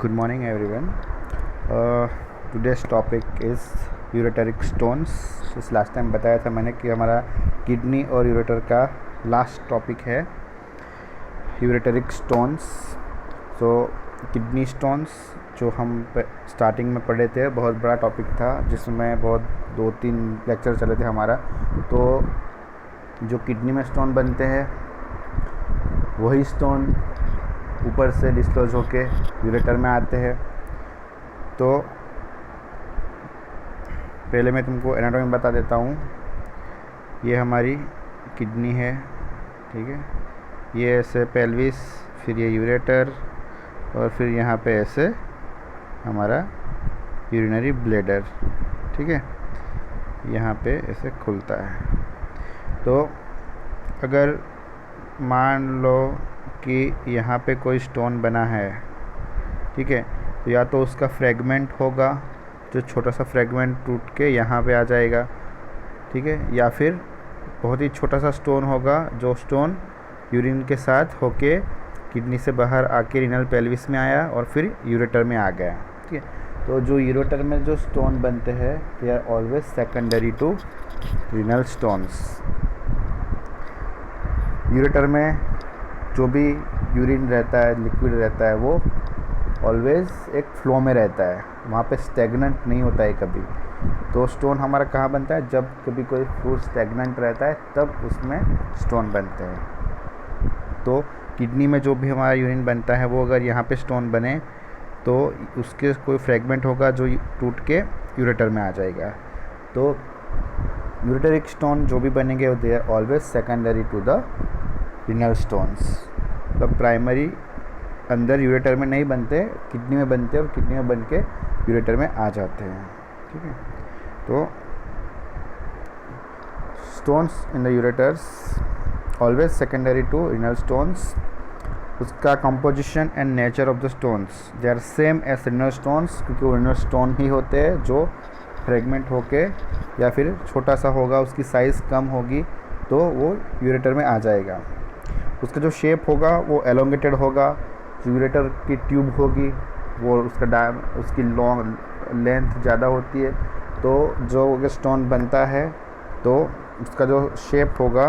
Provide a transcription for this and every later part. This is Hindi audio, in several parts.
Good morning, everyone. Today's topic is ureteric stones. इस लास्ट टाइम बताया था मैंने कि हमारा किडनी और यूरेटर का लास्ट टॉपिक है यूरेटरिक स्टोन्स. सो किडनी स्टोन्स जो हम स्टार्टिंग में पढ़े थे बहुत बड़ा टॉपिक था जिसमें बहुत 2-3 लेक्चर चले थे हमारा. तो जो किडनी में स्टोन बनते हैं वही स्टोन ऊपर से डिस्क्लोज होके यूरेटर में आते हैं. तो पहले मैं तुमको एनाटॉमी बता देता हूँ. ये हमारी किडनी है, ठीक है. ये ऐसे पेल्विस, फिर ये यूरेटर और फिर यहाँ पे ऐसे हमारा यूरिनरी ब्लैडर, ठीक है. यहाँ पे ऐसे खुलता है. तो अगर मान लो कि यहाँ पे कोई स्टोन बना है, ठीक है, तो या तो उसका फ्रेगमेंट होगा जो छोटा सा फ्रेगमेंट टूट के यहाँ पे आ जाएगा, ठीक है, या फिर बहुत ही छोटा सा स्टोन होगा जो स्टोन यूरिन के साथ होके किडनी से बाहर आके रीनल पेल्विस में आया और फिर यूरेटर में आ गया, ठीक है. तो जो यूरेटर में जो स्टोन बनते हैं they are always secondary to renal stones. Ureter में जो भी यूरिन रहता है, लिक्विड रहता है, वो ऑलवेज एक फ्लो में रहता है, वहाँ पे स्टेगनेंट नहीं होता है कभी. तो स्टोन हमारा कहाँ बनता है? जब कभी कोई फ्लूइड स्टेगनेंट रहता है तब उसमें स्टोन बनते हैं. तो किडनी में जो भी हमारा यूरिन बनता है वो अगर यहाँ पे स्टोन बने तो उसके कोई फ्रेगमेंट होगा जो टूट के यूरेटर में आ जाएगा. तो यूरेटरिक स्टोन जो भी बनेंगे they are always secondary to the renal stones. मतलब प्राइमरी अंदर यूरेटर में नहीं बनते, किडनी में बनते हैं और किडनी में बन के यूरेटर में आ जाते हैं, ठीक है. तो stones in the ureters always secondary to renal stones. उसका composition and nature of the stones they are same as renal stones, क्योंकि वो रीनल स्टोन ही होते हैं जो फ्रेगमेंट होके या फिर छोटा सा होगा, उसकी साइज़ कम होगी तो वो यूरेटर में आ जाएगा. उसका जो शेप होगा वो एलोंगेटेड होगा. जो यूरेटर की ट्यूब होगी वो उसकी लॉन्ग लेंथ ज़्यादा होती है. तो जो अगर स्टोन बनता है तो उसका जो शेप होगा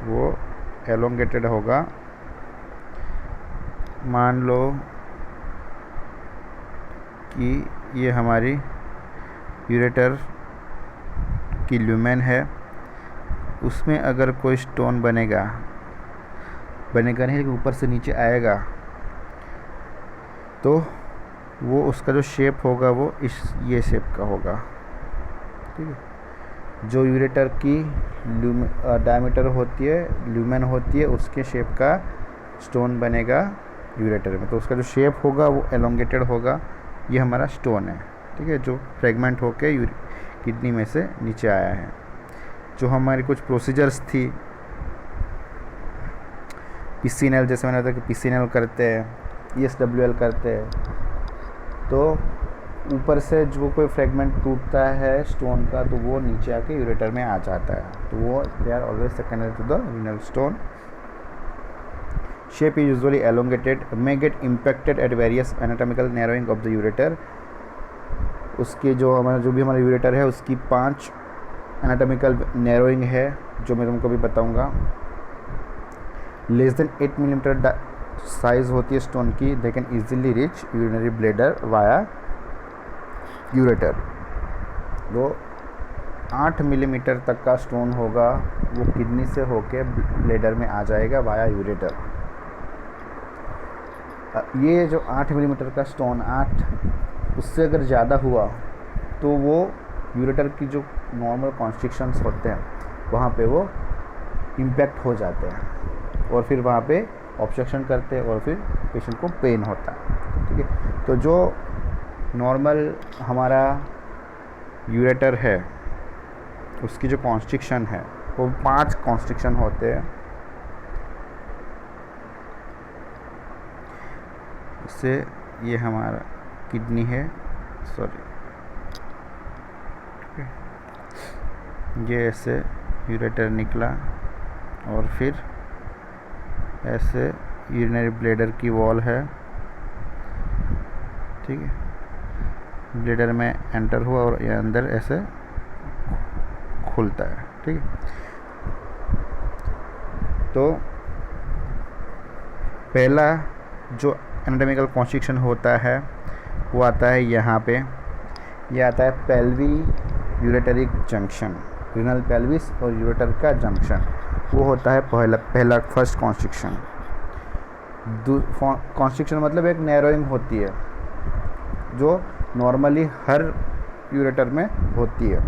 वो एलोंगेटेड होगा. मान लो कि ये हमारी यूरेटर की ल्यूमेन है, उसमें अगर कोई स्टोन बनेगा नहीं, ऊपर से नीचे आएगा, तो वो उसका जो शेप होगा वो ये शेप का होगा, ठीक है. जो यूरेटर की डायमीटर होती है, ल्यूमेन होती है, उसके शेप का स्टोन बनेगा यूरेटर में. तो उसका जो शेप होगा वो एलोंगेटेड होगा. ये हमारा स्टोन है, ठीक है, जो फ्रेगमेंट होके किडनी में से नीचे आया है. जो हमारी कुछ प्रोसीजर्स थी, PCNL, जैसे मैंने बताया कि PCNL करते हैं, ESWL करते हैं. तो ऊपर से जो कोई फ्रेगमेंट टूटता है स्टोन का तो वो नीचे आके यूरेटर में आ जाता है. तो वो they are always secondary to the renal stone. Shape is usually elongated, may get impacted at various anatomical narrowing of the ureter. उसके जो भी हमारा यूरेटर है उसकी 5 एनाटॉमिकल नैरोइंग है जो मैं तुमको भी बताऊंगा. लेस देन 8 मिलीमीटर साइज होती है स्टोन की. They can easily reach urinary bladder via ureter. वो 8 मिलीमीटर तक का स्टोन होगा, वो किडनी से होके ब्लैडर में आ जाएगा वाया यूरेटर. ये जो 8 मिलीमीटर का स्टोन, 8 उससे अगर ज़्यादा हुआ तो वो यूरेटर की जो नॉर्मल कॉन्स्ट्रिक्शंस होते हैं वहाँ पे वो इम्पैक्ट हो जाते हैं और फिर वहाँ पे ऑब्स्ट्रक्शन करते हैं और फिर पेशेंट को पेन होता है, ठीक है. तो जो नॉर्मल हमारा यूरेटर है उसकी जो कॉन्स्ट्रिक्शन है वो 5 कॉन्स्ट्रिक्शन होते हैं. इससे ये हमारा किडनी है, ये ऐसे यूरेटर निकला और फिर ऐसे यूरिनरी ब्लैडर की वॉल है, ठीक है। ब्लैडर में एंटर हुआ और ये अंदर ऐसे खुलता है, ठीक है। तो पहला जो एनाटॉमिकल कॉन्स्ट्रिक्शन होता है वो आता है यहाँ पे, ये आता है पेल्वी यूरेटरिक जंक्शन, रीनल पेल्विस और यूरेटर का जंक्शन, वो होता है पहला फर्स्ट कॉन्स्ट्रिक्शन। कॉन्स्ट्रिक्शन मतलब एक नैरोइंग होती है जो नॉर्मली हर यूरेटर में होती है।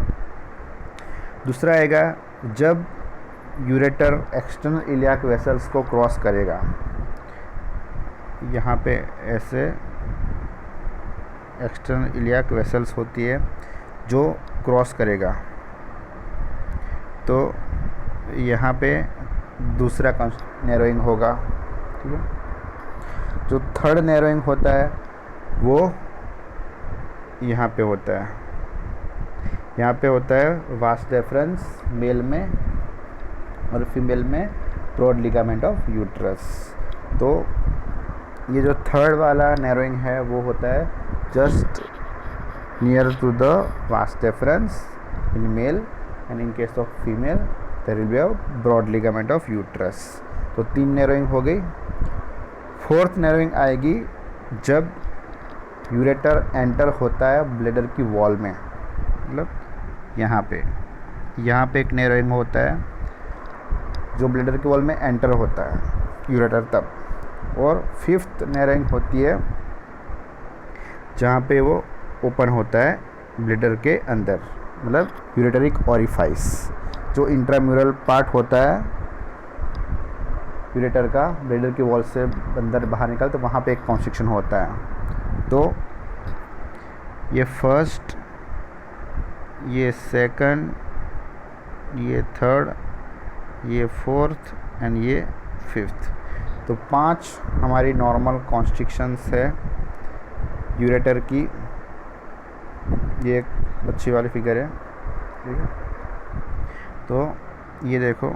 दूसरा आएगा जब यूरेटर एक्सटर्नल इलियाक वेसल्स को क्रॉस करेगा, यहाँ पे ऐसे एक्सटर्नल इलियाक वेसल्स होती है जो क्रॉस करेगा, तो यहाँ पे दूसरा नैरोइंग होगा, ठीक है। जो थर्ड नैरोइंग होता है वो यहाँ पे होता है, यहाँ पे होता है वास्ट डिफरेंस मेल में और फीमेल में ब्रॉड लिगामेंट ऑफ यूट्रस। तो ये जो थर्ड वाला नैरोइंग है वो होता है just near to the vast difference in male and in case of female there will be a broad ligament of uterus. तो 3 नैरोइंग हो गई। फोर्थ नैरोइंग आएगी जब यूरेटर एंटर होता है ब्लैडर की वॉल में, मतलब यहाँ पे एक नैरोइंग होता है जो ब्लैडर की वॉल में एंटर होता है यूरेटर तब। और फिफ्थ नैरोइंग होती है जहाँ पे वो ओपन होता है ब्लैडर के अंदर, मतलब यूरेटरिक ऑरिफाइस, जो इंट्राम्यूरल पार्ट होता है यूरेटर का, ब्लैडर की वॉल से अंदर बाहर निकल, तो वहाँ पे एक कॉन्स्ट्रिक्शन होता है। तो ये फर्स्ट, ये सेकंड, ये थर्ड, ये फोर्थ एंड ये फिफ्थ, तो 5 हमारी नॉर्मल कॉन्स्ट्रिक्शंस है यूरेटर की। ये एक अच्छी वाली फिगर है, ठीक है। तो ये देखो,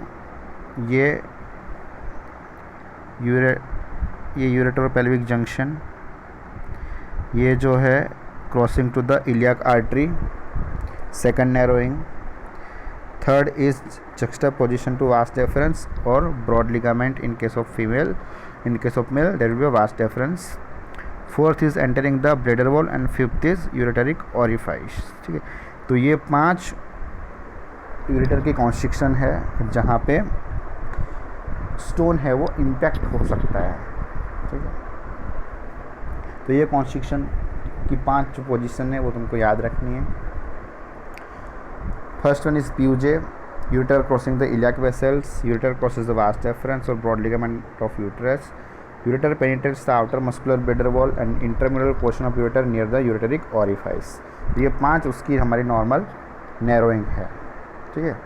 ये यूरेटर और पेल्विक जंक्शन, ये जो है crossing to the iliac artery, second narrowing. Third is juxtaposition to vas deferens or broad ligament in case of female. In case of male there will be a vas deferens. Fourth is entering the bladder wall and fifth is ureteric orifice, ठीक है। तो ये 5 यूरेटर की कॉन्स्ट्रिक्शन है जहाँ पे स्टोन है वो इम्पैक्ट हो सकता है, ठीक है। तो ये कॉन्स्ट्रिक्शन की 5 जो पोजीशन है वो तुमको याद रखनी है। First one is PUJ, ureter crossing the iliac vessels, ureter crosses the vas deferens or broad ligament of uterus, ureter penetrates the outer muscular bladder wall and intramural portion of ureter near the ureteric orifice। ये 5 उसकी हमारी नॉर्मल नैरोइंग है, ठीक है।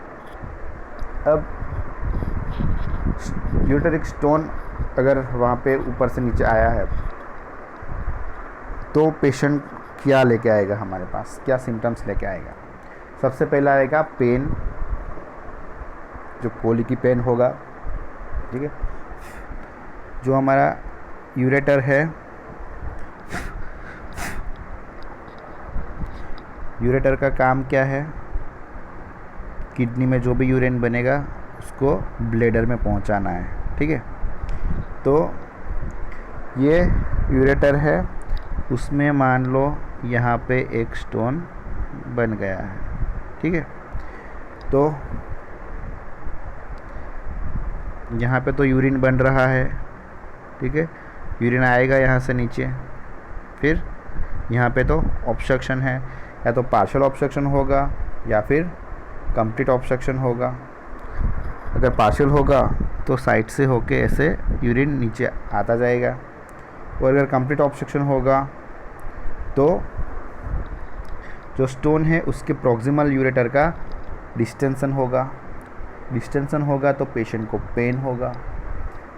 अब यूरेटरिक स्टोन अगर वहाँ पे ऊपर से नीचे आया है तो पेशेंट क्या लेके आएगा हमारे पास, क्या सिम्टम्स लेके आएगा। सबसे पहला आएगा पेन, जो कोली की पेन होगा, ठीक है। जो हमारा यूरेटर है, यूरेटर का काम क्या है, किडनी में जो भी यूरिन बनेगा उसको ब्लैडर में पहुंचाना है, ठीक है। तो ये यूरेटर है, उसमें मान लो यहाँ पे एक स्टोन बन गया है, ठीक है। तो यहाँ पे तो यूरिन बन रहा है, ठीक है। यूरिन आएगा यहाँ से नीचे, फिर यहाँ पे तो ऑब्स्ट्रक्शन है, या तो पार्शियल ऑब्स्ट्रक्शन होगा या फिर कंप्लीट ऑब्स्ट्रक्शन होगा। अगर पार्शियल होगा तो साइड से होके ऐसे यूरिन नीचे आता जाएगा, और अगर कंप्लीट ऑब्स्ट्रक्शन होगा तो जो स्टोन है उसके प्रॉक्सिमल यूरेटर का डिस्टेंशन होगा। डिस्टेंशन होगा तो पेशेंट को पेन होगा,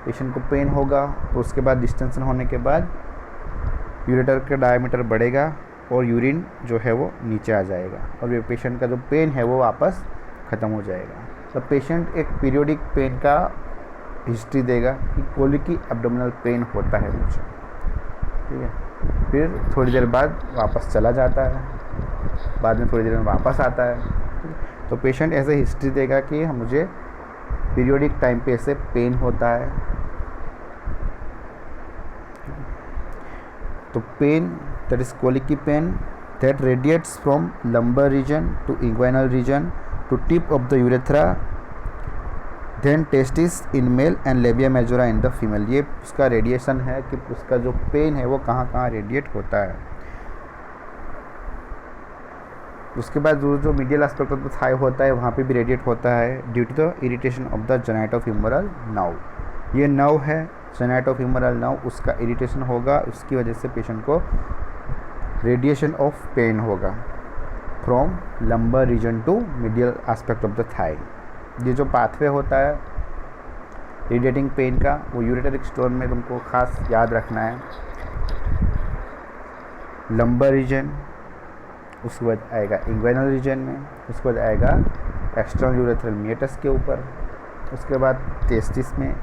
पेशेंट को पेन होगा तो उसके बाद डिस्टेंशन होने के बाद यूरेटर का डायमीटर बढ़ेगा और यूरिन जो है वो नीचे आ जाएगा, और ये पेशेंट का जो पेन है वो वापस ख़त्म हो जाएगा। तो पेशेंट एक पीरियोडिक पेन का हिस्ट्री देगा कि कोलिकी एब्डोमिनल पेन होता है मुझे, ठीक है। फिर थोड़ी देर बाद वापस चला जाता है, बाद में थोड़ी देर में वापस आता है। तो पेशेंट ऐसे हिस्ट्री देगा कि मुझे पीरियोडिक टाइम पे ऐसे पेन होता है। तो pain that is colicky pain that radiates from lumbar region to inguinal region to tip of the urethra then testis in male and labia majora in the female. ये उसका रेडिएशन है कि उसका जो पेन है वो कहाँ कहाँ रेडिएट होता है। उसके बाद जो medial aspect of the thigh होता है वहाँ पे भी रेडिएट होता है due to the irritation of the genitofemoral nerve. ये नर्व है जेनाइटोफीमोरल नर्व, उसका इरिटेशन होगा, उसकी वजह से पेशेंट को रेडिएशन ऑफ पेन होगा from lumbar region to medial aspect of the thigh. ये जो पाथवे होता है रेडिएटिंग पेन का वो यूरेटरिक स्टोन में तुमको खास याद रखना है। लंबर रीजन, उसके बाद आएगा इंग्वाइनल रीजन में, उसके बाद आएगा एक्सटर्नल यूरेथ्रल मिएटस के ऊपर, उसके बाद टेस्टिस में,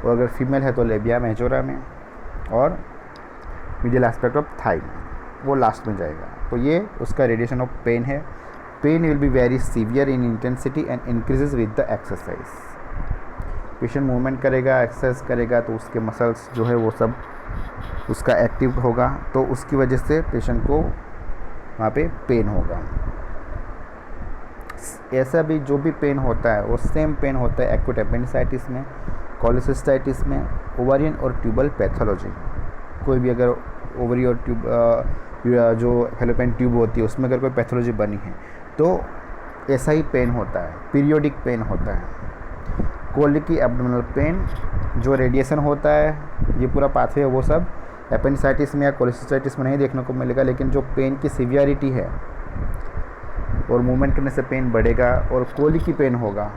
और अगर फीमेल है तो लेबिया मेजोरा में, और मिडिल एस्पेक्ट ऑफ थाई में, वो लास्ट में जाएगा। तो ये उसका रेडिएशन ऑफ पेन है। Pain will be very severe in intensity and increases with the exercise. Patient movement करेगा, एक्सरसाइज करेगा तो उसके मसल्स जो है वो सब उसका एक्टिव होगा, तो उसकी वजह से पेशेंट को वहाँ पे पेन होगा। ऐसा भी जो भी पेन होता है वो सेम पेन होता है एक्यूट एपेंडिसाइटिस में, कॉलिसिस्टाइटिस में, ओवरियन और ट्यूबल पैथोलॉजी। कोई भी अगर ओवरी और ट्यूब जो फैलोपियन ट्यूब होती है उसमें अगर कोई पैथोलॉजी बनी है तो ऐसा ही पेन होता है, पीरियोडिक पेन होता है। कोलिकी एब्डोमिनल पेन जो रेडिएशन होता है, ये पूरा पाथवे है वो सब एपेंडिसाइटिस में या कोलिसिस्टाइटिस में नहीं देखने को मिलेगा, लेकिन जो पेन की सीवियरिटी है और मूवमेंट करने से पेन बढ़ेगा और कोलिकी पेन होगा,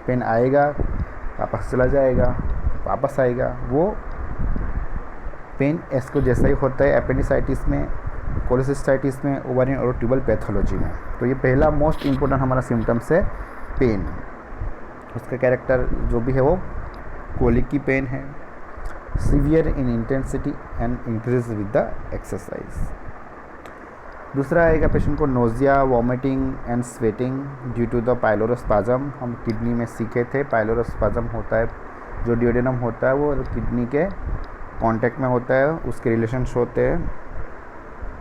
पेन आएगा वापस चला जाएगा वापस आएगा, वो पेन इसको जैसा ही होता है एपेंडिसाइटिस में, कोलिसिस्टाइटिस में, ओवरियन और ट्यूबल पैथोलॉजी में। तो ये पहला मोस्ट इम्पोर्टेंट हमारा सिम्टम्स है पेन। उसका कैरेक्टर जो भी है वो कोलिकी पेन है, severe in intensity and increase with the exercise. दूसरा आएगा पेशेंट को nausea, vomiting and sweating due to the pylorospasm. हम किडनी में सीखे थे पाइलोरोस्पाज्म होता है, जो ड्यूडेनम होता है वो किडनी के कांटेक्ट में होता है, उसके रिलेशंस होते हैं,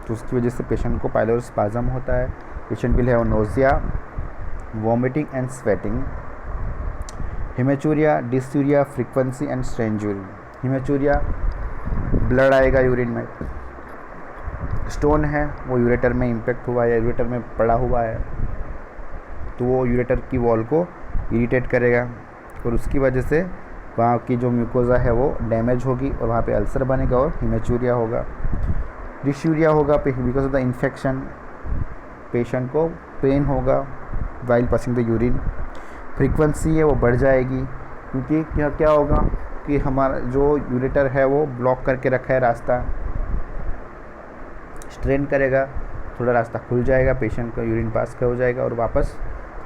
तो उसकी वजह से पेशेंट को पाइलोरोस्पाज्म होता है। Patient will have nausea, vomiting and sweating, haematuria, dysuria, frequency and strangury. Haematuria blood आएगा यूरिन में, स्टोन है वो यूरेटर में इम्पेक्ट हुआ है, यूरेटर में पड़ा हुआ है, तो वो यूरेटर की वॉल को इरिटेट करेगा और उसकी वजह से वहाँ की जो म्यूकोजा है वो डैमेज होगी और वहाँ पे अल्सर बनेगा और हेमेचूरिया होगा। डिस्यूरिया होगा because of the infection, patient को पेन होगा while passing the urine. Frequency है वो बढ़ जाएगी क्योंकि क्या होगा कि हमारा जो यूरेटर है वो ब्लॉक करके रखा है रास्ता, स्ट्रेन करेगा, थोड़ा रास्ता खुल जाएगा, पेशेंट का यूरिन पास का हो जाएगा और वापस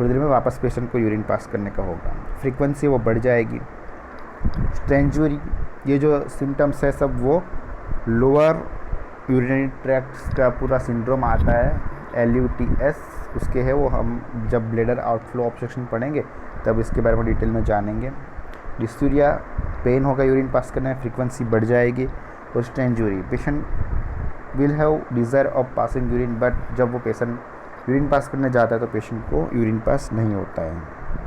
थोड़ी देर में वापस पेशेंट को यूरिन पास करने का होगा। फ्रीक्वेंसी वो बढ़ जाएगी। स्ट्रेंजूरी, ये जो सिम्टम्स है सब वो लोअर यूरिनरी ट्रैक्ट का पूरा सिंड्रोम आता है, LUTS उसके है वो, हम जब ब्लैडर आउटफ्लो ऑब्स्ट्रक्शन पढ़ेंगे तब इसके बारे में डिटेल में जानेंगे। डिस्यूरिया, पेन होगा यूरिन पास करने में, फ्रीक्वेंसी बढ़ जाएगी। और strangury, patient will have desire of passing urine, but जब वो पेशेंट यूरिन पास करने जाता है तो पेशेंट को यूरिन पास नहीं होता है,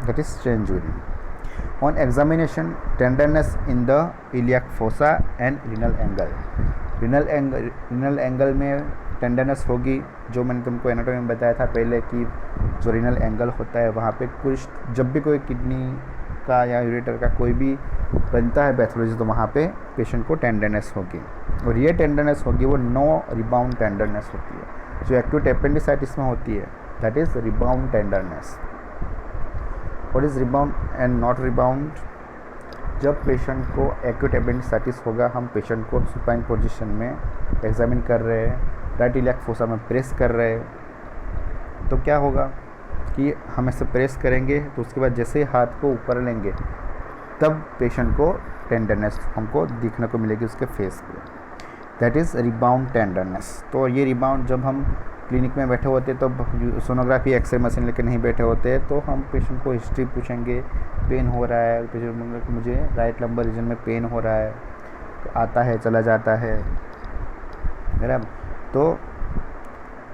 that is strangury. On examination, tenderness in the iliac fossa and renal angle. Renal angle में टेंडरनेस होगी, जो मैंने तुमको एनाटॉमी में बताया था पहले कि जो रीनल एंगल होता है वहाँ पे कुछ जब भी कोई किडनी का या यूरेटर का कोई भी बनता है पैथोलॉजी तो वहाँ पे पेशेंट को टेंडरनेस होगी, और ये टेंडरनेस होगी वो नो रिबाउंड टेंडरनेस होती है, जो एक्यूट एपेंडिसाइटिस में होती है, that is rebound tenderness. What is rebound and not rebound? जब पेशेंट को एक्यूट एपेंडिसाइटिस होगा, हम पेशेंट को सुपाइन पोजीशन में एग्जामिन कर रहे हैं, राइट इलियाक फोसा में प्रेस कर रहे हैं, तो क्या होगा कि हम ऐसे प्रेस करेंगे तो उसके बाद जैसे ही हाथ को ऊपर लेंगे तब पेशेंट को टेंडरनेस हमको दिखने को मिलेगी उसके फेस पे, दैट इज़ रिबाउंड टेंडरनेस। तो ये रिबाउंड जब हम क्लिनिक में बैठे होते तो सोनोग्राफी एक्सरे मशीन लेकर नहीं बैठे होते तो हम पेशेंट को हिस्ट्री पूछेंगे, पेन हो रहा है, पेशेंट बोलेगा कि मुझे राइट लंबर रीजन में पेन हो रहा है, तो आता है चला जाता है, बराबर। तो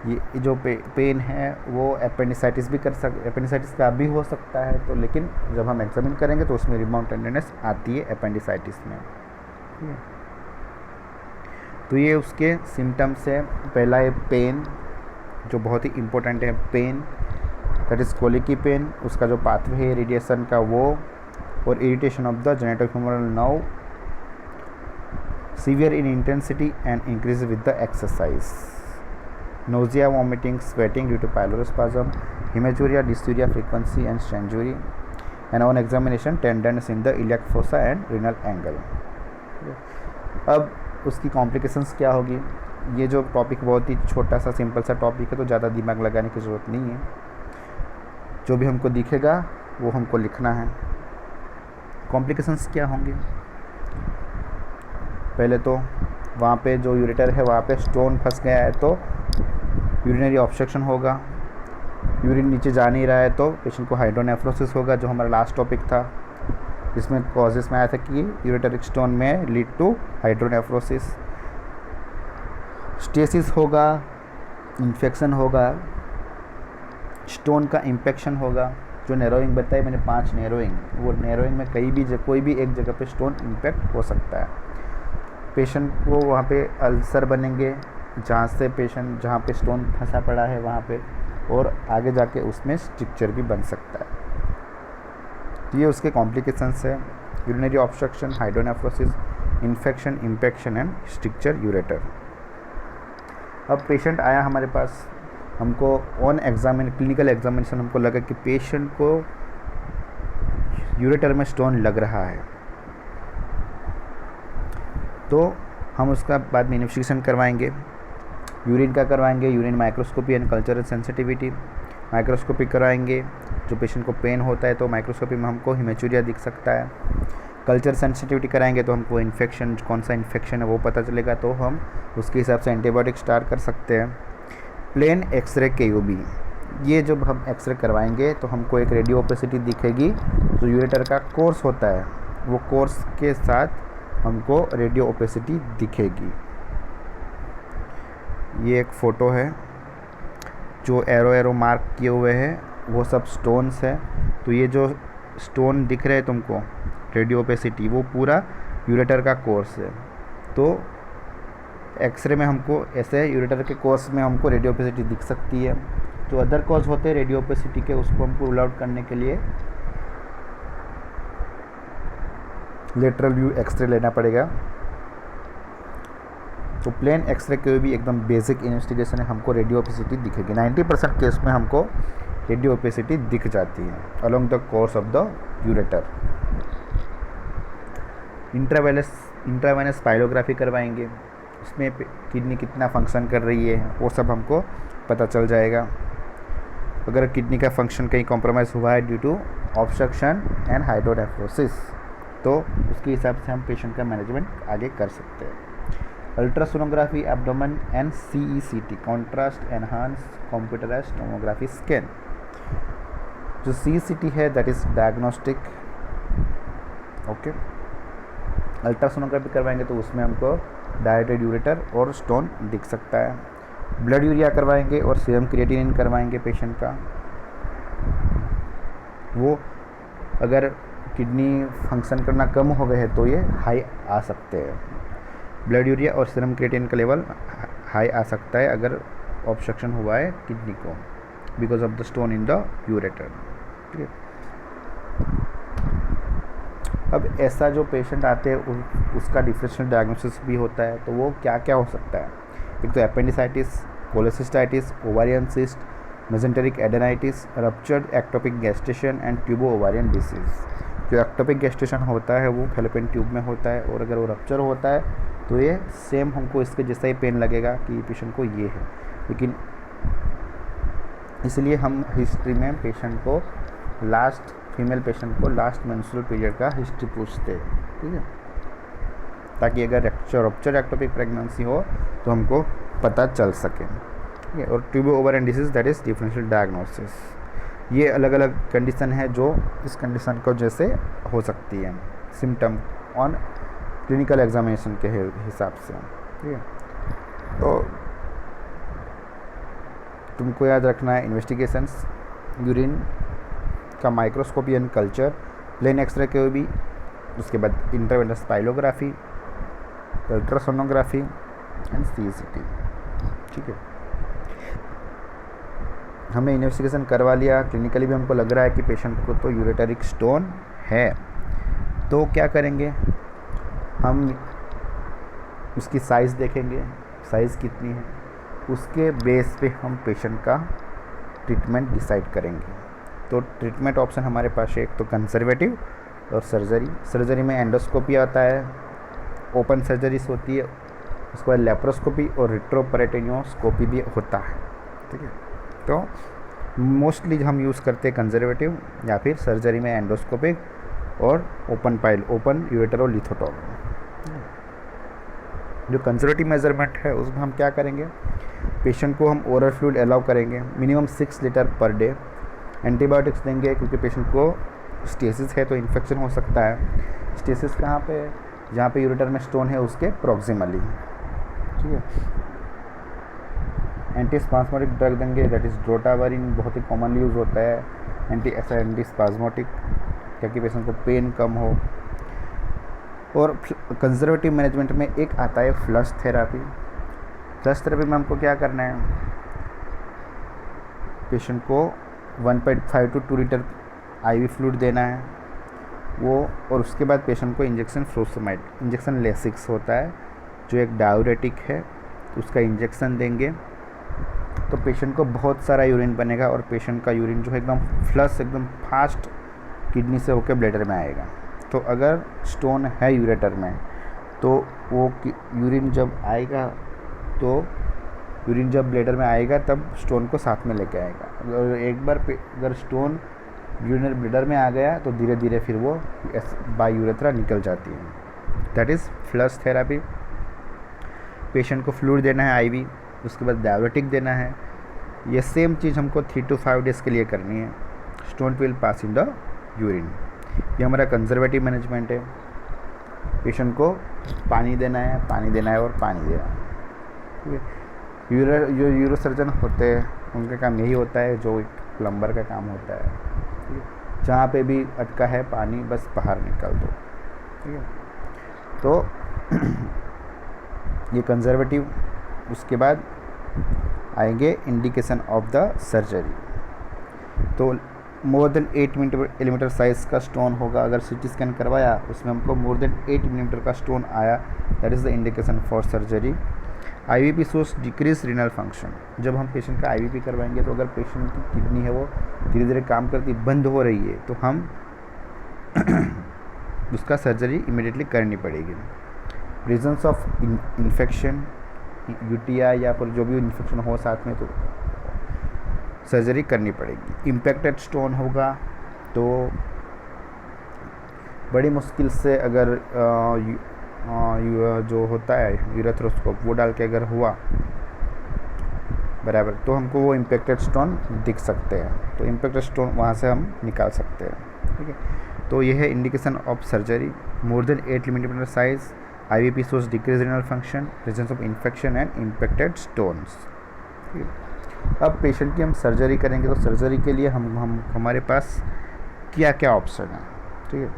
ये जो पेन है वो एपेंडिसाइटिस भी एपेंडिसाइटिस का भी हो सकता है, तो लेकिन जब हम एग्जामिन करेंगे तो उसमें रिबाउंड टेंडरनेस आती है एपेंडिसाइटिस में, ठीक है। तो ये उसके सिम्टम्स है। पहला है पेन, जो बहुत ही इम्पोर्टेंट है, pain that is colicky pain, उसका जो पाथवे है रेडिएशन का वो, और irritation of the genitofemoral nerve, severe in intensity and increase with the exercise, nausea, vomiting, sweating due to pylospasm, hematuria, dysuria, frequency and stangury, and on examination tenderness in the iliac fossa and renal angle। अब उसकी कॉम्प्लिकेशंस क्या होगी? ये जो टॉपिक बहुत ही छोटा सा सिंपल सा टॉपिक है, तो ज़्यादा दिमाग लगाने की ज़रूरत नहीं है। जो भी हमको दिखेगा वो हमको लिखना है। कॉम्प्लिकेशंस क्या होंगे? पहले तो वहाँ पे जो यूरेटर है वहाँ पे स्टोन फंस गया है तो यूरिनरी ऑब्स्ट्रक्शन होगा, यूरिन नीचे जा नहीं रहा है तो पेशेंट को हाइड्रोनेफ्रोसिस होगा, जो हमारा लास्ट टॉपिक था जिसमें कॉजेस में आया था कि यूरेटरिक स्टोन में लीड टू हाइड्रोनेफ्रोसिस। स्टेसिस होगा, इन्फेक्शन होगा, स्टोन का इम्पेक्शन होगा, जो नैरोइंग बताई मैंने 5 नैरोइंग, वो नैरोइंग में कोई भी एक जगह पे स्टोन इम्पैक्ट हो सकता है। पेशेंट को वहाँ पे अल्सर बनेंगे जहाँ पे स्टोन फंसा पड़ा है वहाँ पे, और आगे जाके उसमें स्ट्रक्चर भी बन सकता है। ये उसके कॉम्प्लिकेशंस है, urinary obstruction, hydronephrosis, infection, impaction and stricture ureter. अब पेशेंट आया हमारे पास, हमको क्लिनिकल एग्जामिनेशन हमको लगा कि पेशेंट को यूरेटर में स्टोन लग रहा है, तो हम उसका बाद में इन्वेस्टिगेशन करवाएंगे। यूरिन का करवाएंगे, urine microscopy and cultural sensitivity, microscopy कराएंगे। जो पेशेंट को पेन होता है तो माइक्रोस्कोपी में हमको हिमेचुरिया दिख सकता है। कल्चर सेंसिटिविटी कराएंगे तो हमको इन्फेक्शन, कौन सा इन्फेक्शन है वो पता चलेगा, तो हम उसके हिसाब से एंटीबायोटिक स्टार्ट कर सकते हैं। प्लेन एक्सरे KUB, ये जब हम एक्सरे करवाएंगे तो हमको एक रेडियो ओपेसिटी दिखेगी, जो यूरेटर का कोर्स होता है वो कोर्स के साथ हमको रेडियो ओपेसिटी दिखेगी। ये एक फ़ोटो है, जो एरो मार्क किए हुए हैं वो सब स्टोन्स है। तो ये जो स्टोन दिख रहे हैं तुमको रेडियो ओपेसिटी, वो पूरा यूरेटर का कोर्स है। तो एक्सरे में हमको ऐसे यूरेटर के कोर्स में हमको रेडियो ओपेसिटी दिख सकती है। जो अदर कॉज होते हैं रेडियो ओपेसिटी के, उसको हमको रूल आउट करने के लिए लेटरल व्यू एक्सरे लेना पड़ेगा। तो प्लेन एक्सरे के भी एकदम बेसिक इन्वेस्टिगेशन है, हमको रेडियो ओपेसिटी दिखेगी। 90% केस में हमको रेडियो ओपेसिटी दिख जाती है along the course of the ureter. Intravenous pyelography करवाएंगे, उसमें किडनी कितना फंक्शन कर रही है वो सब हमको पता चल जाएगा। अगर किडनी का फंक्शन कहीं कॉम्प्रोमाइज़ हुआ है due to obstruction and hydronephrosis, तो उसके हिसाब से हम पेशेंट का मैनेजमेंट आगे कर सकते हैं। Ultrasonography abdomen and CECT, contrast enhance computerised tomography scan. जो CECT है that is diagnostic, okay. Ultrasonography करवाएंगे तो उसमें हमको डायलेटेड यूरेटर और स्टोन दिख सकता है। ब्लड यूरिया करवाएंगे और सीरम क्रिएटिनिन करवाएंगे पेशेंट का। वो अगर किडनी फंक्शन करना कम हो गए हैं तो ये हाई आ सकते हैं। ब्लड यूरिया और सीरम क्रिएटिनिन का लेवल हाई आ सकता है अगर ऑब्स्ट्रक्शन हुआ है किडनी को because of the stone in the ureter, ठीक है। अब ऐसा जो पेशेंट आते हैं उसका डिफरेंशियल डायग्नोसिस भी होता है, तो वो क्या क्या हो सकता है? एक तो appendicitis, cholecystitis, ovarian cyst, mesenteric adenitis, ruptured ectopic gestation and tubo ovarian disease. जो एक्टोपिक गैस्ट्रेशन होता है वो फैलोपियन ट्यूब में होता है, और अगर वो रप्चर होता है तो ये सेम हमको इसके जैसा ही पेन लगेगा कि पेशेंट को ये है, लेकिन इसलिए हम हिस्ट्री में पेशेंट को लास्ट फीमेल पेशेंट को लास्ट मेंस्ट्रुअल पीरियड का हिस्ट्री पूछते हैं, ठीक है, ताकि अगर रप्चर एक्टोपिक प्रेगनेंसी हो तो हमको पता चल सके, ठीक है। और ट्यूबो ovarian disease that is differential diagnosis, ये अलग अलग कंडीशन है जो इस कंडीशन को जैसे हो सकती है सिम्टम ऑन क्लिनिकल एग्जामिनेशन के हिसाब से, ठीक है। तो तुमको याद रखना है इन्वेस्टिगेशंस, यूरिन का microscopy and culture, plain x ray के भी, उसके बाद intravenous pyelography, ultrasonography and CCT, ठीक है। हमने इन्वेस्टिगेशन करवा लिया, क्लिनिकली भी हमको लग रहा है कि पेशेंट को तो यूरेटरिक स्टोन है, तो क्या करेंगे हम, उसकी साइज़ देखेंगे, साइज़ कितनी है, उसके बेस पे हम पेशेंट का ट्रीटमेंट डिसाइड करेंगे। तो ट्रीटमेंट ऑप्शन हमारे पास है, एक तो कंजर्वेटिव और सर्जरी। सर्जरी में एंडोस्कोपी आता है, ओपन सर्जरीज होती है, उसके बाद लेप्रोस्कोपी और रेट्रोपेरिटोनियोस्कोपी भी होता है, ठीक है। तो मोस्टली हम यूज़ करते हैं कंजर्वेटिव, या फिर सर्जरी में एंडोस्कोपिक और ओपन यूरेटरोलिथोटोमी। जो कंजर्वेटिव मेजरमेंट है उसमें हम क्या करेंगे, पेशेंट को हम ओरल फ्लूइड अलाउ करेंगे minimum 6 litre per day, antibiotics देंगे क्योंकि पेशेंट को स्टेसिस है तो इन्फेक्शन हो सकता है। स्टेसिस कहाँ पे है, जहाँ पे यूरेटर में स्टोन है उसके प्रॉक्सिमली, ठीक है। एंटीस्पास्मोटिक ड्रग देंगे, दैट इज़ ड्रोटावरिन, बहुत ही कॉमनली यूज़ होता है एंटीस्पास्मोटिक, ताकि पेशेंट को पेन कम हो। और कंजर्वेटिव मैनेजमेंट में एक आता है फ्लश थेरापी। फ्लश थेरापी में हमको क्या करना है, पेशेंट को 1.5 to 2 लीटर IV फ्लूइड देना है वो, और उसके बाद पेशेंट को इंजेक्शन फ्लोसमाइड, इंजेक्शन लेसिक्स होता है जो एक डायूरेटिक है, उसका इंजेक्शन देंगे तो पेशेंट को बहुत सारा यूरिन बनेगा और पेशेंट का यूरिन जो है एकदम फ्लश, एकदम फास्ट किडनी से होकर ब्लैडर में आएगा। तो अगर स्टोन है यूरेटर में तो वो यूरिन जब आएगा, तो यूरिन जब ब्लैडर में आएगा तब स्टोन को साथ में लेके आएगा। अगर एक बार अगर स्टोन यूरिनरी ब्लैडर में आ गया तो धीरे धीरे फिर वो बाय यूरेथ्रा निकल जाती है, that is flush therapy. Patient को फ्लूइड देना है IV, उसके बाद डायूरेटिक देना है। ये सेम चीज़ हमको 3 to 5 डेज़ के लिए करनी है। Stone will pass in the urine. ये हमारा कंजर्वेटिव मैनेजमेंट है। पेशेंट को पानी देना है और पानी देना है, ठीक है। जो यूरोसर्जन होते हैं उनका काम यही होता है जो एक प्लम्बर का काम होता है, ठीक है। जहाँ पे भी अटका है पानी बस बाहर निकाल दो, ठीक है। तो ये कंजर्वेटिव। उसके बाद आएंगे इंडिकेशन ऑफ द सर्जरी। तो मोर देन 8 मिलीमीटर साइज़ का स्टोन होगा, अगर CT स्कैन करवाया उसमें हमको मोर देन 8 मिलीमीटर का स्टोन आया, that is the indication for surgery. IVP shows decrease renal function. जब हम पेशेंट का IVP करवाएंगे तो अगर पेशेंट की किडनी है वो धीरे धीरे काम करती बंद हो रही है तो हम उसका सर्जरी इमीडिएटली करनी पड़ेगी। रीजन्स ऑफ इन्फेक्शन, UTI या फिर जो भी इन्फेक्शन हो साथ में तो सर्जरी करनी पड़ेगी। इम्पैक्टेड स्टोन होगा तो बड़ी मुश्किल से अगर जो होता है यूरेथ्रोस्कोप वो डाल के अगर हुआ बराबर तो हमको वो इम्पैक्टेड स्टोन दिख सकते हैं, तो इम्पैक्टेड स्टोन वहाँ से हम निकाल सकते हैं, ठीक है। तो ये है indication of surgery. More than 8 millimetre size, IVP shows decrease renal function, reasons of infection and impacted stones, ठीक है। अब पेशेंट की हम सर्जरी करेंगे तो सर्जरी के लिए हमारे पास क्या क्या ऑप्शन है, ठीक है।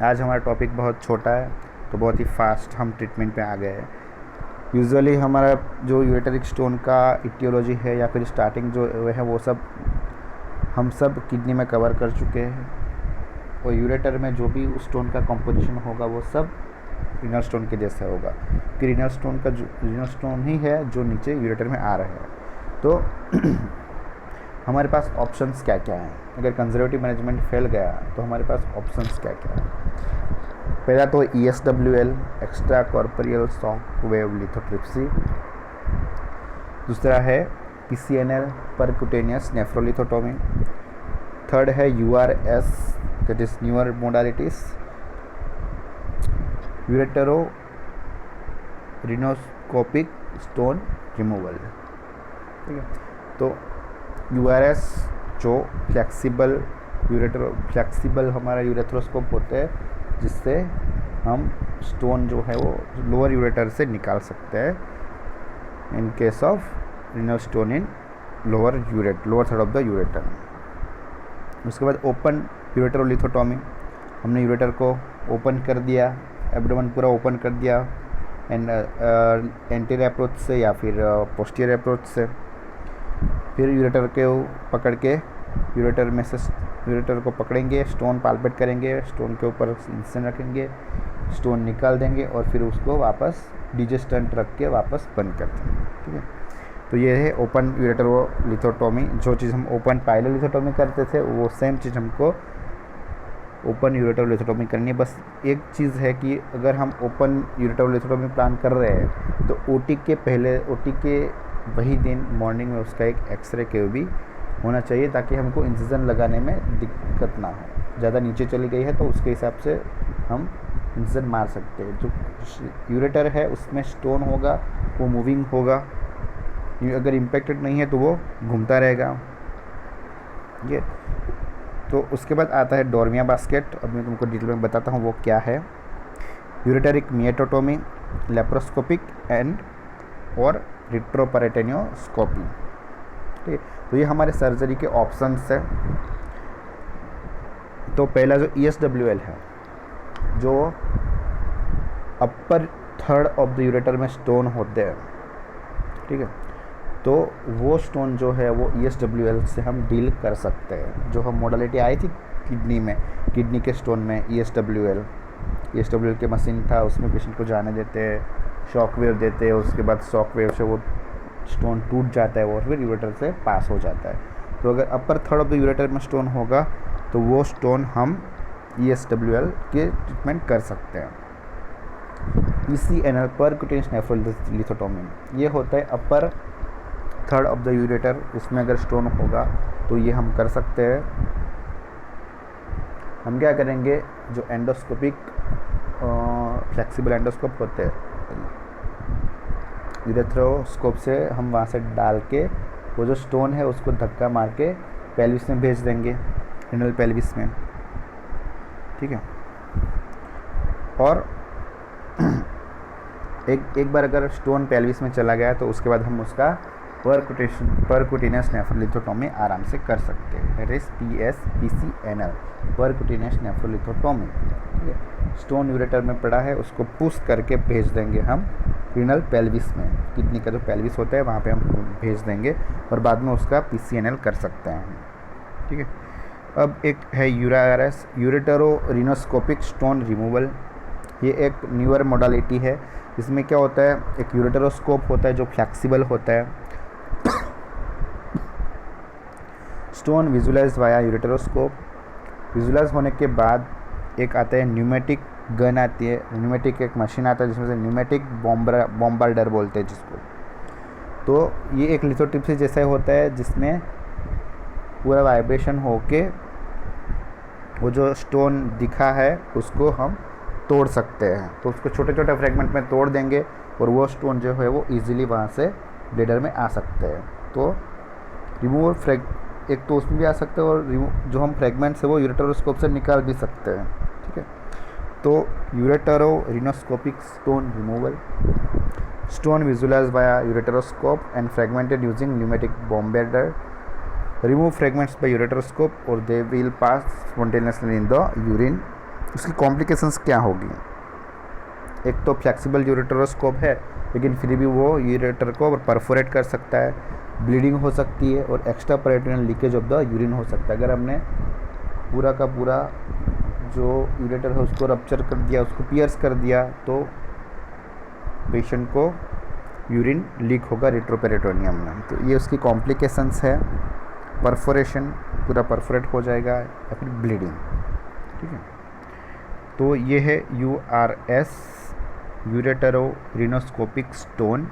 आज हमारा टॉपिक बहुत छोटा है तो बहुत ही फास्ट हम ट्रीटमेंट पे आ गए हैं। यूजुअली हमारा जो यूरेटरिक स्टोन का इटियोलॉजी है या फिर स्टार्टिंग जो है वो सब हम सब किडनी में कवर कर चुके हैं, और यूरेटर में जो भी उस स्टोन का कंपोजिशन होगा वो सब रीनल स्टोन के जैसा होगा, कि रीनल स्टोन ही है जो नीचे यूरेटर में आ रहा है। तो हमारे पास ऑप्शंस क्या क्या हैं। अगर कंजर्वेटिव मैनेजमेंट फेल गया तो हमारे पास ऑप्शंस क्या क्या है। पहला तो ESWL, extra corporeal shock wave lithotripsy. दूसरा है PCNL, परक्यूटेनियस नेफ्रोलिथोटोमी। थर्ड है URS, that is newer modalities, ureterorenoscopic stone removal. ठीक है, तो URS जो फ्लेक्सिबल हमारा यूरेथ्रोस्कोप होता है, जिससे हम स्टोन जो है वो लोअर यूरेटर से निकाल सकते हैं इन case of renal stone in lower third of the ureter. उसके बाद ओपन यूरेटरोलिथोटॉमी, हमने यूरेटर को ओपन कर दिया, एब्डोमेन पूरा ओपन कर दिया एंड एंटीरियर अप्रोच से या फिर पोस्टीरियर अप्रोच से। फिर यूरेटर को पकड़ के यूरेटर को पकड़ेंगे, स्टोन पाल्पेट करेंगे, स्टोन के ऊपर इंसेशन रखेंगे, स्टोन निकाल देंगे और फिर उसको वापस डिजेस्टेंट रख के वापस बंद कर देंगे। ठीक है, तो ये है ओपन यूरेटरोलिथोटॉमी। जो चीज़ हम ओपन पाइलोलिथोटॉमी करते थे वो सेम चीज़ हमको ओपन यूरेटरोलिथोटॉमी करनी है। बस एक चीज़ है कि अगर हम ओपन यूरेटरोलिथोटॉमी प्लान कर रहे हैं तो ओटी के वही दिन मॉर्निंग में उसका एक एक्सरे के भी होना चाहिए, ताकि हमको इंसिजन लगाने में दिक्कत ना हो। ज़्यादा नीचे चली गई है तो उसके हिसाब से हम इंसिजन मार सकते हैं। जो यूरेटर है उसमें स्टोन होगा, वो मूविंग होगा, अगर इम्पैक्टेड नहीं है तो वो घूमता रहेगा। ये तो उसके बाद आता है डोर्मिया बास्केट। अब मैं तुमको डिटेल में बताता हूँ वो क्या है। यूरेटरिक मिएटोटोमी, लेप्रोस्कोपिक एंड और रिट्रोपरेटेनियोस्कोपी। ठीक है, तो ये हमारे सर्जरी के ऑप्शंस है। तो पहला जो ESWL है, जो अपर थर्ड ऑफ द यूरेटर में स्टोन होते हैं, ठीक है, तो वो स्टोन जो है वो ESWL से हम डील कर सकते हैं। जो हम मोडालिटी आई थी किडनी के स्टोन में ESWL के मशीन था, उसमें पेशेंट को जाने देते हैं, शॉक वेव देते हैं, उसके बाद शॉक वेव से वो स्टोन टूट जाता है और फिर यूरेटर से पास हो जाता है। तो अगर अपर थर्ड ऑफ द यूरेटर में स्टोन होगा तो वो स्टोन हम ESWL के ट्रीटमेंट कर सकते हैं। PCNL, परक्यूटेनियस नेफ्रोलिथोटोमी, ये होता है upper third of the ureter, उसमें अगर स्टोन होगा तो ये हम कर सकते हैं। हम क्या करेंगे, जो एंडोस्कोपिक फ्लेक्सिबल एंडोस्कोप होते हैं, यूरेथ्रोस्कोप से हम वहाँ से डाल के वो जो स्टोन है उसको धक्का मार के पेल्विस में भेज देंगे, रिनल पेल्विस में। ठीक है, और एक बार अगर स्टोन पेल्विस में चला गया तो उसके बाद हम उसका परक्यूटेनियस नेफ्रोलिथोटोमी आराम से कर सकते हैं। That is PCNL, percutaneous nephrolithotomy. ठीक है, स्टोन यूरेटर में पड़ा है, उसको पुश करके भेज देंगे हम रिनल पेल्विस में, किडनी का जो पेल्विस होता है वहाँ पे हम भेज देंगे और बाद में उसका PCNL कर सकते हैं। ठीक है, अब एक है URS, यूरेटरो रिनोस्कोपिक स्टोन रिमूवल। ये एक न्यूअर मोडालिटी है। इसमें क्या होता है, एक यूरेटरोस्कोप होता है जो फ्लेक्सिबल होता है, स्टोन विजुलाइज वाया यूरेटरोस्कोप। विजुलाइज होने के बाद एक आता है न्यूमेटिक गन आती है, न्यूमेटिक एक मशीन आता है जिसमें से न्यूमेटिक बॉम्बार्डर बोलते हैं जिसको। तो ये एक लिथोट्रिप्सी जैसा होता है जिसमें पूरा वाइब्रेशन होके वो जो स्टोन दिखा है उसको हम तोड़ सकते हैं। तो उसको छोटे छोटे फ्रेगमेंट में तोड़ देंगे और वो स्टोन जो है वो इजीली वहाँ से ब्लेडर में आ सकते हैं। तो रिमूवल एक तो उसमें भी आ सकते हैं और जो हम फ्रेगमेंट्स है वो यूरेटरोस्कोप से निकाल भी सकते हैं। ठीक है, तो ureterorenoscopic stone removal, stone visualize by ureteroscope and fragmented using pneumatic bombarder, remove fragments by ureteroscope और they will pass spontaneously in the urine. उसकी कॉम्प्लिकेशंस क्या होगी, एक तो फ्लेक्सिबल यूरेटरोस्कोप है लेकिन फिर भी वो यूरेटर को परफोरेट कर सकता है, ब्लीडिंग हो सकती है और extra peritoneal leakage of the urine हो सकता है। अगर हमने पूरा का पूरा जो यूरेटर है उसको रप्चर कर दिया, उसको पियर्स कर दिया, तो पेशेंट को यूरिन लीक होगा रिट्रोपेरिटोनियम में। तो ये उसकी कॉम्प्लिकेशंस है, परफोरेशन, पूरा परफोरेट हो जाएगा या फिर ब्लीडिंग। ठीक है, तो ये है URS, यूरेटरो रिनोस्कोपिक स्टोन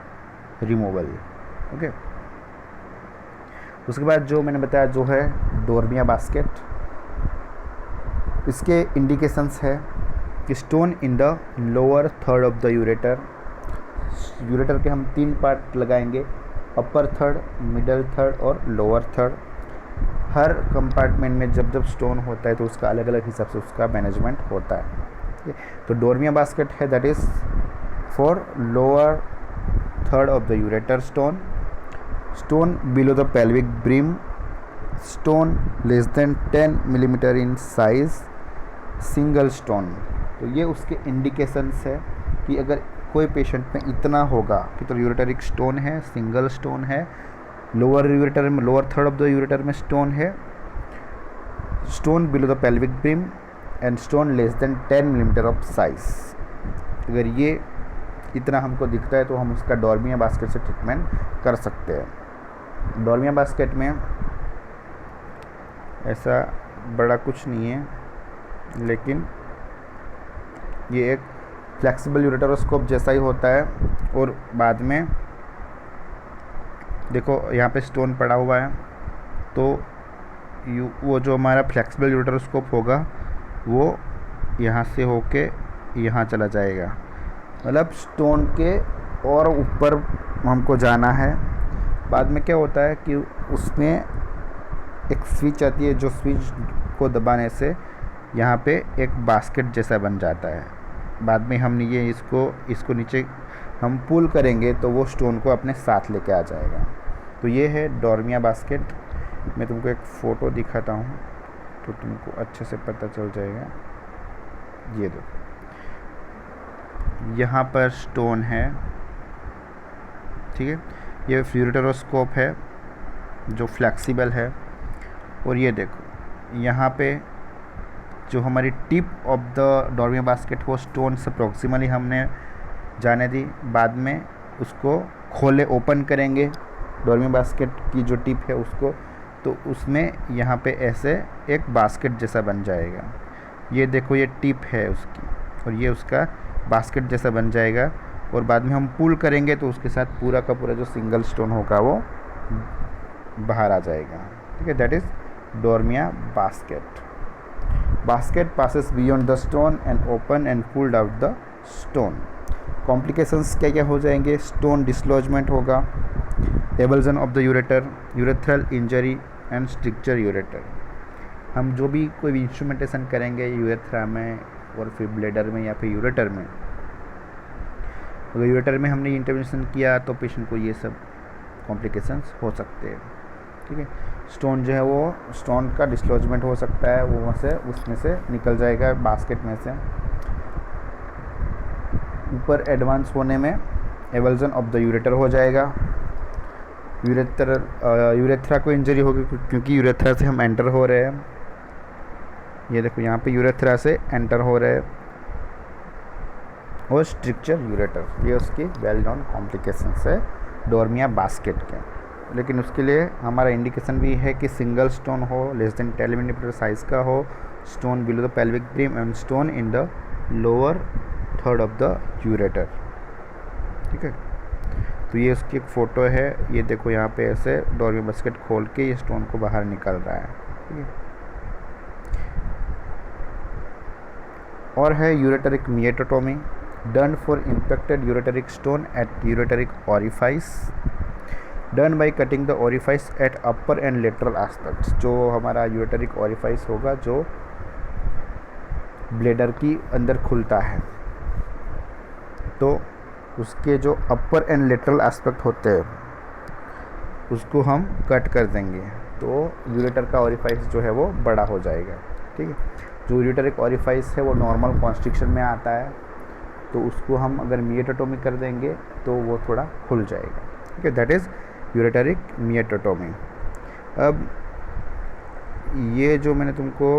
रिमूवल। ओके, उसके बाद जो मैंने बताया जो है डोर्मिया बास्केट, इसके इंडिकेशंस है कि stone in the lower third of the ureter. Ureter के हम 3 पार्ट लगाएंगे, अपर थर्ड, मिडल थर्ड और लोअर थर्ड। हर कंपार्टमेंट में जब जब स्टोन होता है तो उसका अलग अलग हिसाब से उसका मैनेजमेंट होता है। तो डोर्मिया बास्केट है that is for lower third of the ureter stone, stone below the pelvic brim, stone less than 10 millimetre in size, single stone. तो ये उसके इंडिकेशंस है कि अगर कोई पेशेंट में इतना होगा कि तो यूरेटरिक स्टोन है, सिंगल स्टोन है, लोअर यूरेटर में, lower third of the ureter में स्टोन है, stone below the pelvic brim and stone less than 10 millimetre of size. अगर ये इतना हमको दिखता है तो हम उसका डोर्मिया बास्केट से ट्रीटमेंट कर सकते हैं। डोर्मिया बास्केट में ऐसा बड़ा कुछ नहीं है, लेकिन ये एक फ्लेक्सिबल यूरेटरोस्कोप जैसा ही होता है। और बाद में देखो यहाँ पे स्टोन पड़ा हुआ है, तो वो जो हमारा फ्लेक्सिबल यूरेटरोस्कोप होगा वो यहाँ से होके यहाँ चला जाएगा, मतलब स्टोन के और ऊपर हमको जाना है। बाद में क्या होता है कि उसमें एक स्विच आती है, जो स्विच को दबाने से यहाँ पे एक बास्केट जैसा बन जाता है। बाद में हम ये इसको नीचे हम पुल करेंगे तो वो स्टोन को अपने साथ लेके आ जाएगा। तो ये है डोर्मिया बास्केट। मैं तुमको एक फ़ोटो दिखाता हूँ तो तुमको अच्छे से पता चल जाएगा। ये देखो, यहाँ पर स्टोन है, ठीक है। ये यूरेटरोस्कोप है जो फ्लेक्सिबल है। और ये देखो यहाँ पे जो हमारी टिप ऑफ द डोर्मिया बास्केट को स्टोन से प्रॉक्सिमली हमने जाने दी। बाद में उसको खोले, ओपन करेंगे डोर्मिया बास्केट की जो टिप है उसको, तो उसमें यहाँ पे ऐसे एक बास्केट जैसा बन जाएगा। ये देखो ये टिप है उसकी, और ये उसका बास्केट जैसा बन जाएगा। और बाद में हम पुल करेंगे तो उसके साथ पूरा का पूरा जो सिंगल स्टोन होगा वो बाहर आ जाएगा, ठीक है। That is Dormia basket. Basket passes beyond the stone and open and pulled out the stone। Complications क्या क्या हो जाएंगे? स्टोन डिसलॉजमेंट होगा, avulsion of the ureter, urethral injury and stricture ureter. हम जो भी कोई भी इंस्ट्रूमेंटेशन करेंगे यूरेथ्रा में और फिर ब्लेडर में या फिर यूरेटर में, अगर यूरेटर में हमने इंटरवेंशन किया तो पेशेंट को ये सब कॉम्प्लिकेशंस हो सकते हैं, ठीक है। स्टोन जो है वो स्टोन का डिसलॉजमेंट हो सकता है, वो वहाँ से उसमें से निकल जाएगा बास्केट में से। ऊपर एडवांस होने में एवल्जन ऑफ द यूरेटर हो जाएगा। यूरेथ्रा को इंजरी होगी क्योंकि यूरेथ्रा से हम एंटर हो रहे हैं। ये देखो यहाँ पे यूरेथ्रा से एंटर हो रहे हैं। और स्ट्रिक्चर यूरेटर, ये उसकी वेल नोन कॉम्प्लिकेशंस है डोर्मिया बास्केट के। लेकिन उसके लिए हमारा इंडिकेशन भी है कि सिंगल स्टोन हो, लेस देन 10 मिलीमीटर साइज़ का हो, stone below the pelvic brim and stone in the lower third of the ureter, ठीक है। तो ये उसकी एक फ़ोटो है। ये देखो यहाँ पे ऐसे डोर्मिया बास्केट खोल के ये स्टोन को बाहर निकल रहा है, ठीक है। और है ureteric meatotomy, done for impacted ureteric stone at ureteric orifice, done by cutting the orifice at upper and lateral aspects. जो हमारा यूरेटरिक ओरिफाइस होगा जो ब्लेडर की अंदर खुलता है, तो उसके जो अपर एंड लेटरल एस्पेक्ट होते हैं उसको हम कट कर देंगे, तो यूरेटर का ओरिफाइस जो है वो बड़ा हो जाएगा, ठीक है। जो यूरेटरिक ओरिफाइस है वो नॉर्मल कॉन्स्ट्रिक्शन में आता है, तो उसको हम अगर मिएटोटोमी कर देंगे तो वो थोड़ा खुल जाएगा, ठीक है। That is ureteric meatotomy. अब ये जो मैंने तुमको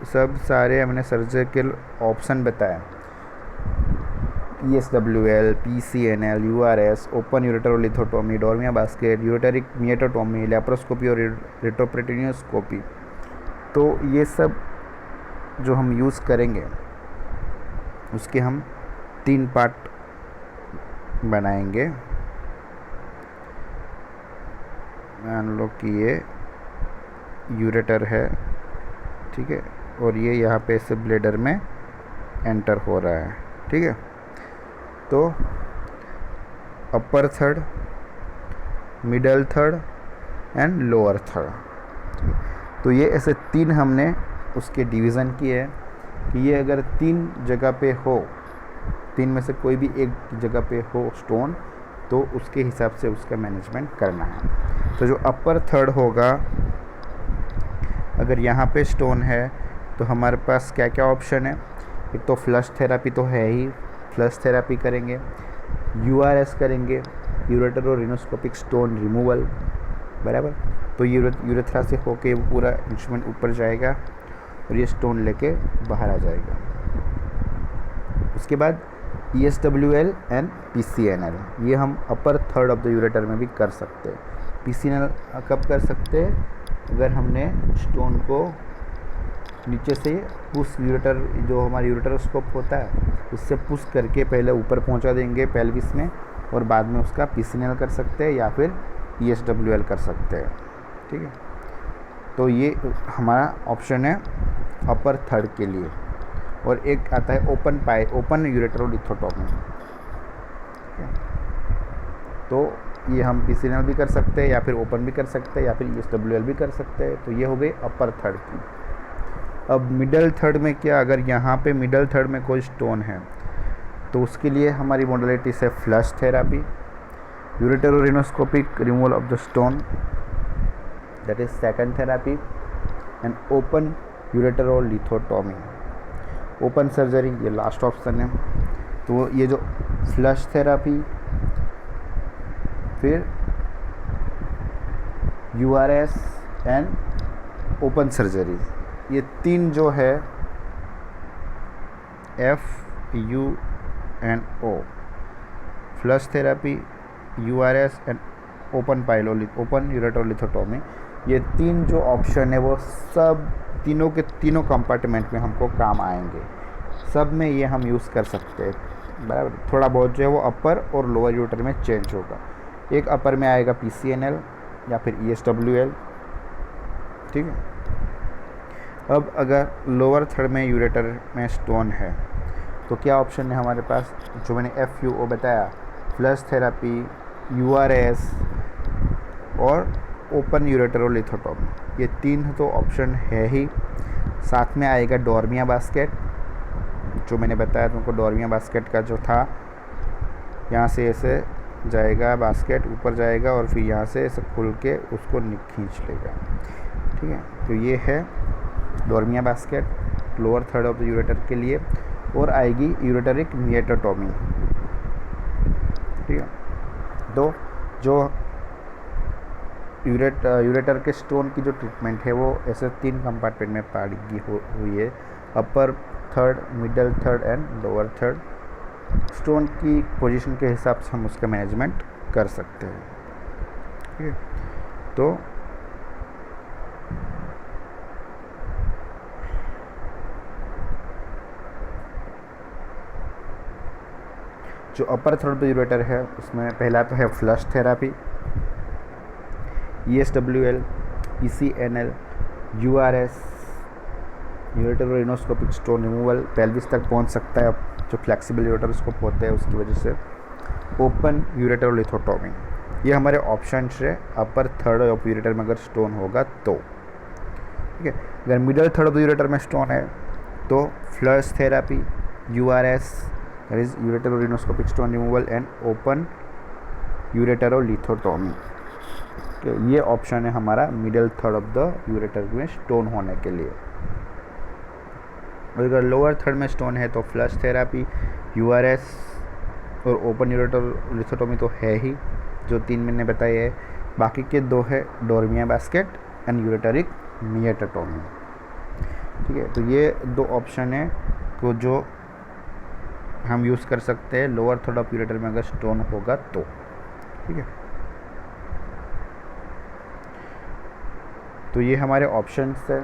सब सारे मैंने सर्जिकल ऑप्शन बताया, ESWL, PCNL, URS, open ureterolithotomy, Dormia basket, ureteric meatotomy, laparoscopy और रेट्रोपेरिटोनियोस्कोपी, तो ये सब जो हम यूज़ करेंगे उसके हम 3 पार्ट बनाएंगे। मान लो कि ये यूरेटर है, ठीक है, और ये यहाँ पे इस ब्लेडर में एंटर हो रहा है। ठीक है, तो upper third, middle third and lower third. तो ये ऐसे 3 हमने उसके डिवीज़न किए हैं कि ये अगर 3 जगह पे हो, 3 में से कोई भी एक जगह पे हो स्टोन, तो उसके हिसाब से उसका मैनेजमेंट करना है। तो जो अपर थर्ड होगा, अगर यहाँ पे स्टोन है तो हमारे पास क्या क्या ऑप्शन है। एक तो फ्लश थेरापी तो है ही, फ्लश थेरापी करेंगे, यूआरएस करेंगे, यूरेटर और रिनोस्कोपिक स्टोन रिमूवल, बराबर। तो यूरेथ्रा से होके वो पूरा इंस्ट्रूमेंट ऊपर जाएगा और ये स्टोन लेके बाहर आ जाएगा। उसके बाद ESWL एंड PCNL, ये हम अपर थर्ड ऑफ द यूरेटर में भी कर सकते हैं। PCNL कब कर सकते हैं, अगर हमने स्टोन को नीचे से पुश, यूरेटर जो हमारा यूरेटरोस्कोप होता है उससे पुश करके पहले ऊपर पहुंचा देंगे पेल्विस में, और बाद में उसका PCNL कर सकते हैं या फिर ESWL कर सकते हैं। ठीक है, तो ये हमारा ऑप्शन है अपर थर्ड के लिए। और एक आता है ओपन यूरेटरोलिथोटोमी। तो ये हम PCNL भी कर सकते हैं या फिर ओपन भी कर सकते हैं या फिर ESWL भी कर सकते हैं। तो ये हो गई अपर थर्ड की। अब मिडल थर्ड में क्या, अगर यहाँ पे मिडल थर्ड में कोई स्टोन है तो उसके लिए हमारी मॉडलिटीज है flush therapy, ureterorenoscopic removal of the stone, that is second therapy, and open ureterolithotomy, open surgery, ये लास्ट ऑप्शन है। तो ये जो फ्लश थेरापी, फिर URS एंड ओपन सर्जरी, ये 3 जो है FUNO, flush therapy, URS and open ureterolithotomy, ये 3 जो ऑप्शन है वो सब तीनों के तीनों कंपार्टमेंट में हमको काम आएंगे। सब में ये हम यूज़ कर सकते हैं, बराबर। थोड़ा बहुत जो है वो अपर और लोअर यूरेटर में चेंज होगा। एक अपर में आएगा PCNL या फिर ESWL। ठीक है, अब अगर लोअर थर्ड में यूरेटर में स्टोन है तो क्या ऑप्शन है हमारे पास, जो मैंने FUO बताया, फ्लश थेरापी, URS और ओपन यूरेटरोलिथोटोमी, ये 3 तो ऑप्शन है ही। साथ में आएगा डोर्मिया बास्केट, जो मैंने बताया तुमको, डोर्मिया बास्केट का जो था, यहाँ से ऐसे जाएगा बास्केट, ऊपर जाएगा और फिर यहाँ से ऐसे खुल के उसको खींच लेगा। ठीक है, तो ये है Dormia basket lower third of the ureter के लिए। और आएगी यूरेटरिक मिएटोटोमी। ठीक है, तो जो यूरेटर के स्टोन की जो ट्रीटमेंट है वो ऐसे 3 कंपार्टमेंट में पार्टी हुई है, upper third, middle third and lower third. Stone की पोजीशन के हिसाब से हम उसका मैनेजमेंट कर सकते हैं। ठीक है, तो जो अपर थर्ड यूरेटर है उसमें पहला तो है flush therapy, ESWL, PCNL, URS, ureterorenoscopic stone removal, pelvis तक पहुंच सकता है जो फ्लेक्सिबल यूरेटरोस्कोप होते हैं उसकी वजह से, ओपन यूरेटरोलिथोटोमी। ये हमारे ऑप्शंस है अपर थर्ड ऑफ यूरेटर में अगर स्टोन होगा तो। ठीक है, अगर मिडल थर्ड ऑफ यूरेटर में स्टोन है तो flush therapy, URS that is ureterorenoscopic stone removal and open ureterolithotomy. ये ऑप्शन है हमारा middle third of the ureter में स्टोन होने के लिए। अगर लोअर थर्ड में स्टोन है तो फ्लश थेरापी, URS और ओपन यूरेटरोलिथोटोमी तो है ही, जो 3 मैंने बताए है। बाकी के 2 है डोर्मिया बास्केट एंड यूरेटरिक मिएटोटोमी। ठीक है, तो ये 2 ऑप्शन है तो जो हम यूज़ कर सकते हैं लोअर थर्ड ऑफ यूरेटर में अगर स्टोन होगा तो। ठीक है, तो ये हमारे ऑप्शंस है।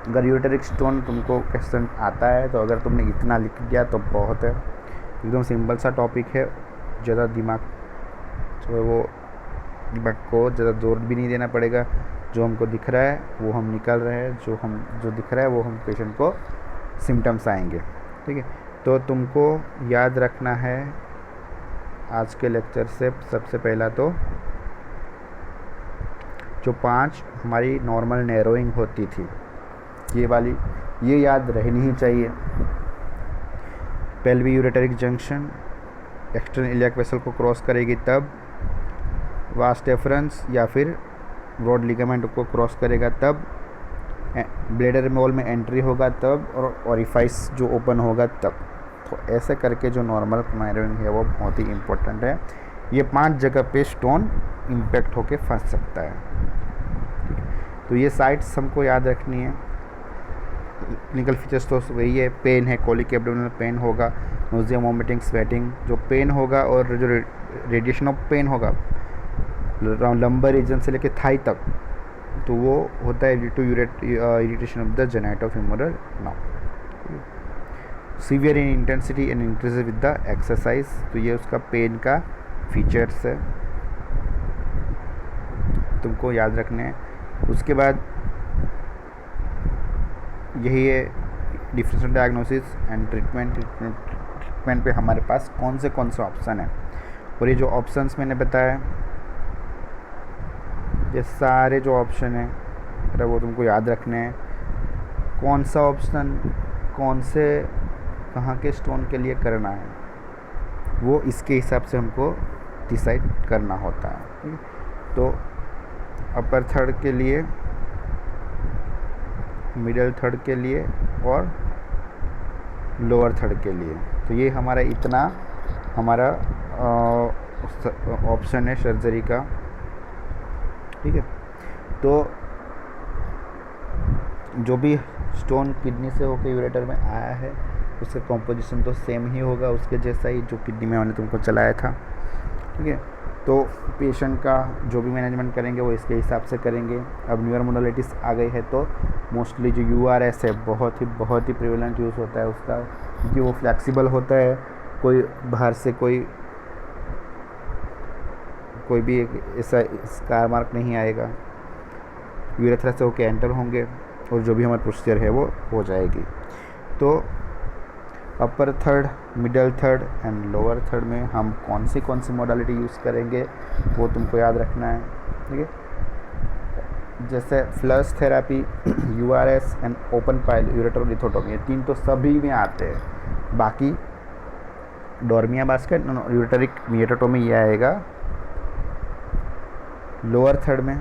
अगर यूरेटरिक स्टोन तुमको क्वेश्चन आता है तो अगर तुमने इतना लिख दिया तो बहुत है, एकदम सिंपल सा टॉपिक है, ज़्यादा दिमाग जो है वो दिमाग को ज़्यादा जोर भी नहीं देना पड़ेगा। जो हमको दिख रहा है वो हम निकाल रहे हैं, जो दिख रहा है वो हम पेशेंट को सिम्टम्स आएंगे। ठीक है, तो तुमको याद रखना है आज के लेक्चर से सबसे पहला तो जो 5 हमारी नॉर्मल नैरोइंग होती थी, ये वाली ये याद रहनी ही चाहिए। पेल्वी यूरेटरिक जंक्शन एक्सटर्नल इलियाक वेसल को क्रॉस करेगी तब, वास डेफरेंस या फिर ब्रॉड लिगामेंट को क्रॉस करेगा तब, ब्लेडर वॉल में एंट्री होगा तब, और ओरिफाइस जो ओपन होगा तब। तो ऐसे करके जो नॉर्मल नैरोइंग है वो बहुत ही इम्पोर्टेंट है। ये 5 जगह पे स्टोन इम्पैक्ट होके फंस सकता है। तो ये साइट्स हमको याद रखनी है। क्लिनिकल फीचर्स तो वही है, पेन है, कोलिक एब्डोमिनल पेन होगा, नोजिया, वॉमिटिंग, स्वेटिंग। जो पेन होगा और जो रेडिएशन ऑफ पेन होगा लंबर रीजन से लेके थाई तक, तो वो होता है due to irritation of the genitofemoral nerve. Severe in intensity and increase with the exercise, तो ये उसका पेन का फीचर्स है, तुमको याद रखने हैं। उसके बाद यही है डिफरेंशियल डायग्नोसिस एंड ट्रीटमेंट पे हमारे पास कौन से ऑप्शन है। और ये जो ऑप्शंस मैंने बताया, ये सारे जो ऑप्शन हैं अरे वो तुमको याद रखने हैं। कौन सा ऑप्शन कौन से कहाँ के स्टोन के लिए करना है वो इसके हिसाब से हमको डिसाइड करना होता है। ठीक है, तो अपर थर्ड के लिए, मिडल थर्ड के लिए और लोअर थर्ड के लिए, तो ये हमारा इतना हमारा ऑप्शन है सर्जरी का। ठीक है, तो जो भी स्टोन किडनी से होकर यूरेटर में आया है उसका कॉम्पोजिशन तो सेम ही होगा उसके जैसा ही जो किडनी में मैंने तुमको चलाया था। ठीक है, तो पेशेंट का जो भी मैनेजमेंट करेंगे वो इसके हिसाब से करेंगे। अब न्यूअर मोडालिटीज़ आ गई है तो मोस्टली जो यूआरएस है बहुत ही प्रिवेलेंट यूज़ होता है उसका, क्योंकि वो फ्लैक्सिबल होता है। कोई बाहर से कोई भी ऐसा स्कार मार्क नहीं आएगा, यूरेथ्रा से होके एंटर होंगे और जो भी हमारा प्रोसीजर है वो हो जाएगी। तो upper third, middle third and lower third में हम कौन सी मोडालिटी यूज़ करेंगे वो तुमको याद रखना है। ठीक है, जैसे flush therapy, URS and open pile ureter lithotomy, ये 3 तो सभी में आते हैं। बाकी डोर्मिया बास्केट यूरेटरिक मियोटोमी ये आएगा लोअर थर्ड में,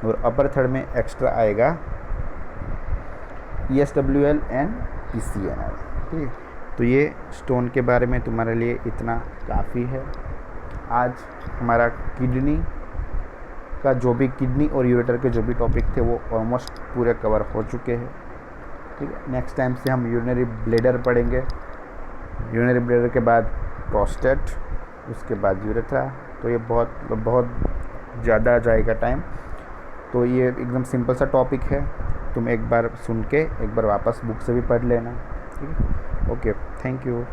और अपर थर्ड में एक्स्ट्रा आएगा ESWL एंड PCNL। ठीक है, तो ये स्टोन के बारे में तुम्हारे लिए इतना काफ़ी है। आज हमारा किडनी और यूरेटर के जो भी टॉपिक थे वो ऑलमोस्ट पूरे कवर हो चुके हैं। ठीक है, नेक्स्ट टाइम से हम यूरिनरी ब्लैडर पढ़ेंगे, यूरिनरी ब्लैडर के बाद प्रोस्टेट, उसके बाद यूरेथ्रा। तो ये बहुत ज़्यादा जाएगा टाइम, तो ये एकदम सिंपल सा टॉपिक है। तुम एक बार सुन के एक बार वापस बुक से भी पढ़ लेना। ठीक है, ओके, थैंक यू।